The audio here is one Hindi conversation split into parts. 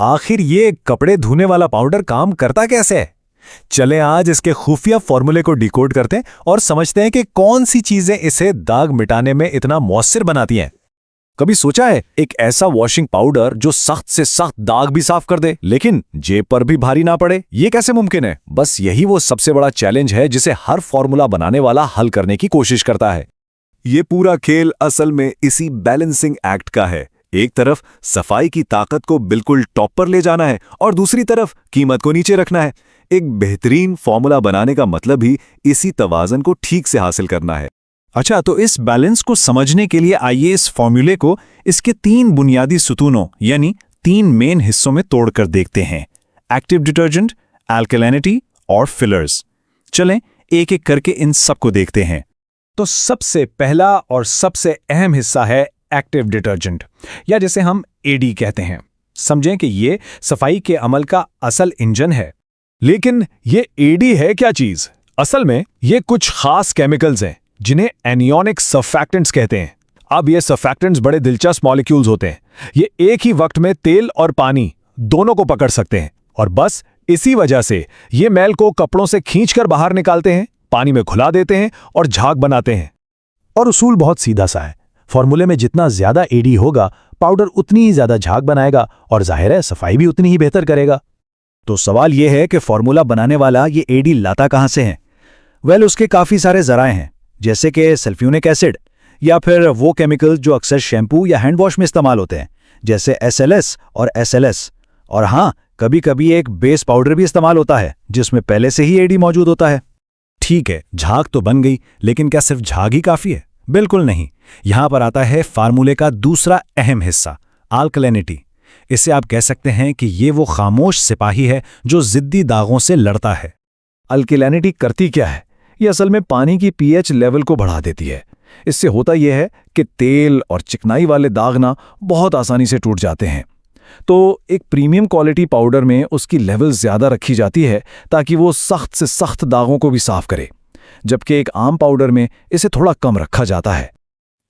आखिर ये कपड़े धोने वाला पाउडर काम करता कैसे है? चलें आज इसके खुफिया फॉर्मूले को डिकोड करते हैं और समझते हैं कि कौन सी चीजें इसे दाग मिटाने में इतना मौसर बनाती हैं। कभी सोचा है एक ऐसा वॉशिंग पाउडर जो सख्त से सख्त दाग भी साफ कर दे लेकिन जेब पर भी भारी ना पड़े? ये कैसे मुमकिन है? बस यही वो सबसे बड़ा चैलेंज है जिसे हर फॉर्मूला बनाने वाला हल करने की कोशिश करता है। ये पूरा खेल असल में इसी बैलेंसिंग एक्ट का है। एक तरफ सफाई की ताकत को बिल्कुल टॉप पर ले जाना है और दूसरी तरफ कीमत को नीचे रखना है। एक बेहतरीन फॉर्मूला बनाने का मतलब ही इसी तवाज़न को ठीक से हासिल करना है। अच्छा, तो इस बैलेंस को समझने के लिए आइए इस फॉर्मूले को इसके 3 बुनियादी सुतूनों यानी 3 मेन हिस्सों में तोड़कर देखते हैं: एक्टिव डिटर्जेंट, अल्कलिनिटी और फिलर्स। चलें एक एक करके इन सबको देखते हैं। तो सबसे पहला और सबसे अहम हिस्सा है एक्टिव डिटर्जेंट, या जिसे हम एडी कहते हैं। समझें कि ये सफाई के अमल का असल इंजन है। लेकिन ये एडी है क्या चीज? असल में ये कुछ खास केमिकल्स हैं जिन्हें एनियोनिक सर्फैक्टेंट्स कहते हैं। अब ये सर्फैक्टेंट्स बड़े दिलचस्प मॉलिक्यूल्स होते हैं। ये एक ही वक्त में तेल और पानी दोनों को पकड़ सकते हैं और बस इसी वजह से ये मैल को कपड़ों से खींचकर बाहर निकालते हैं, पानी में घुला देते हैं और झाग बनाते हैं। और उसूल बहुत सीधा सा है। फॉर्मूले में जितना ज्यादा एडी होगा, पाउडर उतनी ही ज्यादा झाग बनाएगा और जाहिर है सफाई भी उतनी ही बेहतर करेगा। तो सवाल यह है कि फॉर्मूला बनाने वाला ये एडी लाता कहां से है? उसके काफी सारे जराए हैं, जैसे कि सल्फ्यूनिक एसिड या फिर वो केमिकल जो अक्सर शैम्पू या हैंड वॉश में इस्तेमाल होते हैं, जैसे SLS और SLS। और हाँ, कभी कभी एक बेस पाउडर भी इस्तेमाल होता है जिसमें पहले से ही एडी मौजूद होता है। ठीक है, झाग तो बन गई, लेकिन क्या सिर्फ झाग ही काफी है? बिल्कुल नहीं। यहां पर आता है फार्मूले का दूसरा अहम हिस्सा, अल्कलिनिटी। इसे आप कह सकते हैं कि ये वो खामोश सिपाही है जो जिद्दी दागों से लड़ता है। अल्कलिनिटी करती क्या है? ये असल में पानी की pH लेवल को बढ़ा देती है। इससे होता यह है कि तेल और चिकनाई वाले दाग ना बहुत आसानी से टूट जाते हैं। तो एक प्रीमियम क्वालिटी पाउडर में उसकी लेवल ज्यादा रखी जाती है ताकि वो सख्त से सख्त दागों को भी साफ करे, जबकि एक आम पाउडर में इसे थोड़ा कम रखा जाता है।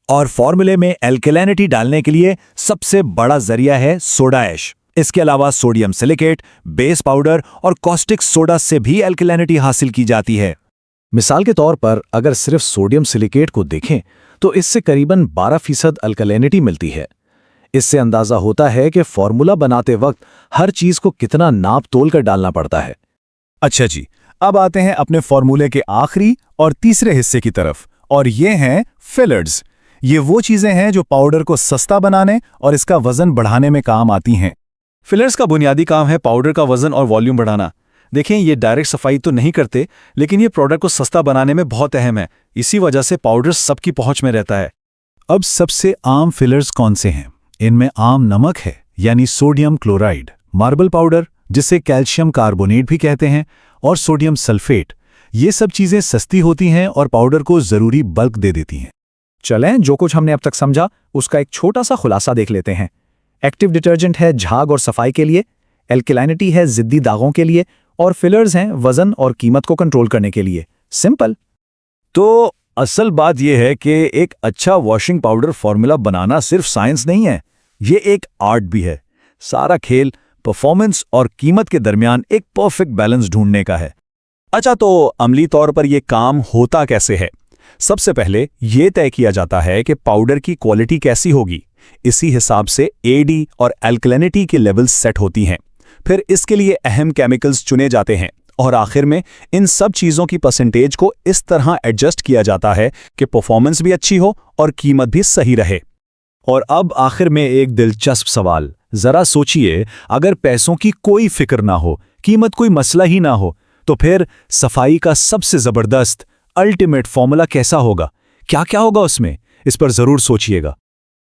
और फॉर्मूले में अल्कलिनिटी डालने के लिए सबसे बड़ा जरिया है सोडा ऐश। इसके अलावा सोडियम सिलिकेट, बेस पाउडर और कॉस्टिक सोडा से भी अल्कलिनिटी हासिल की जाती है। मिसाल के तौर पर अगर सिर्फ सोडियम सिलिकेट को देखें तो इससे करीबन 12% अल्कलिनिटी मिलती है। इससे अंदाजा होता है कि फॉर्मूला बनाते वक्त हर चीज को कितना नाप तोल कर डालना पड़ता है। अच्छा जी, अब आते हैं अपने फॉर्मूले के आखिरी और तीसरे हिस्से की तरफ, और ये हैं फिलर्स। ये वो चीजें हैं जो पाउडर को सस्ता बनाने और इसका वजन बढ़ाने में काम आती हैं। फिलर्स का बुनियादी काम है पाउडर का वजन और वॉल्यूम बढ़ाना। देखें, ये डायरेक्ट सफाई तो नहीं करते, लेकिन ये प्रोडक्ट को सस्ता बनाने में बहुत अहम है। इसी वजह से पाउडर सबकी पहुंच में रहता है। अब सबसे आम फिलर्स कौन से हैं? इनमें आम नमक है, यानी सोडियम क्लोराइड, मार्बल पाउडर जिसे कैल्शियम कार्बोनेट भी कहते हैं, और सोडियम सल्फेट। ये सब चीजें सस्ती होती हैं और पाउडर को जरूरी बल्क दे देती हैं। चलें, जो कुछ हमने अब तक समझा उसका एक छोटा सा खुलासा देख लेते हैं। एक्टिव डिटर्जेंट है झाग और सफाई के लिए, अल्कलिनिटी है जिद्दी दागों के लिए, और फिलर्स हैं वजन और कीमत को कंट्रोल करने के लिए। सिंपल। तो असल बात यह है कि एक अच्छा वॉशिंग पाउडर फॉर्मूला बनाना सिर्फ साइंस नहीं है, ये एक आर्ट भी है। सारा खेल परफॉर्मेंस और कीमत के दरमियान एक परफेक्ट बैलेंस ढूंढने का है। अच्छा, तो अमली तौर पर यह काम होता कैसे है? सबसे पहले यह तय किया जाता है कि पाउडर की क्वालिटी कैसी होगी। इसी हिसाब से एडी और अल्कलिनिटी की लेवल्स सेट होती हैं। फिर इसके लिए अहम केमिकल्स चुने जाते हैं और आखिर में इन सब चीजों की परसेंटेज को इस तरह एडजस्ट किया जाता है कि परफॉर्मेंस भी अच्छी हो और कीमत भी सही रहे। और अब आखिर में एक दिलचस्प सवाल, जरा सोचिए, अगर पैसों की कोई फिक्र ना हो, कीमत कोई मसला ही ना हो, तो फिर सफाई का सबसे जबरदस्त अल्टीमेट फॉर्मूला कैसा होगा? क्या क्या होगा उसमें? इस पर जरूर सोचिएगा।